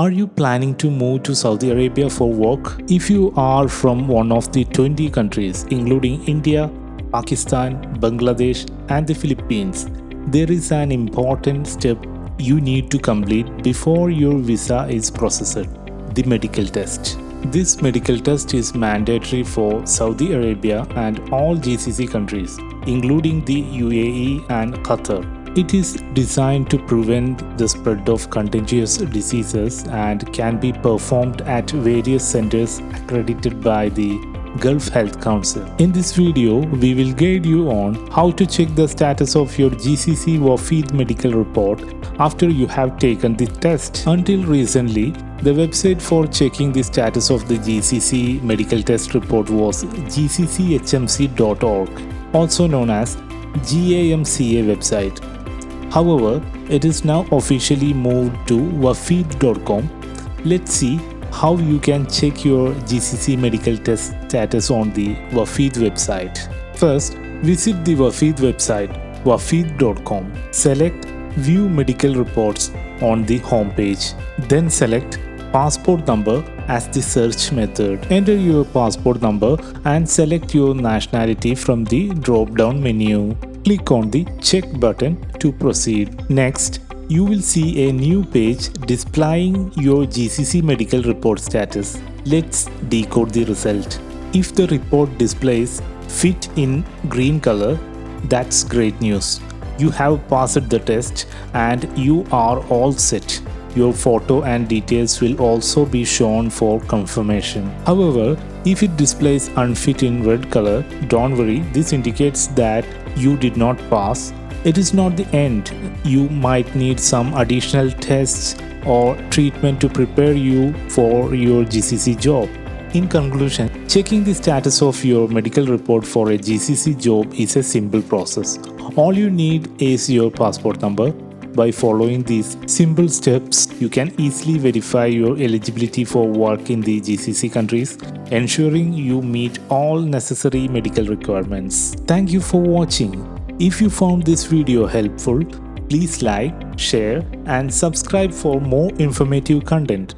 Are you planning to move to Saudi Arabia for work? If you are from one of the 20 countries, including India, Pakistan, Bangladesh, and the Philippines, there is an important step you need to complete before your visa is processed: the medical test. This medical test is mandatory for Saudi Arabia and all GCC countries, including the UAE and Qatar. It is designed to prevent the spread of contagious diseases and can be performed at various centers accredited by the Gulf Health Council. In this video, we will guide you on how to check the status of your GCC Wafid medical report after you have taken the test. Until recently, the website for checking the status of the GCC medical test report was gcchmc.org, also known as GAMCA website. However, it is now officially moved to wafid.com. Let's see how you can check your GCC medical test status on the Wafid website. First, visit the Wafid website, wafid.com. Select View Medical Reports on the home page. Then select Passport Number as the search method. Enter your passport number and select your nationality from the drop-down menu. Click on the check button to proceed. Next, you will see a new page displaying your GCC medical report status. Let's decode the result. If the report displays fit in green color, that's great news. You have passed the test and you are all set. Your photo and details will also be shown for confirmation. However, if it displays unfit in red color, don't worry, this indicates that you did not pass. It is not the end. You might need some additional tests or treatment to prepare you for your GCC job. In conclusion, checking the status of your medical report for a GCC job is a simple process. All you need is your passport number. By following these simple steps, you can easily verify your eligibility for work in the GCC countries, ensuring you meet all necessary medical requirements. Thank you for watching. If you found this video helpful, please like, share, and subscribe for more informative content.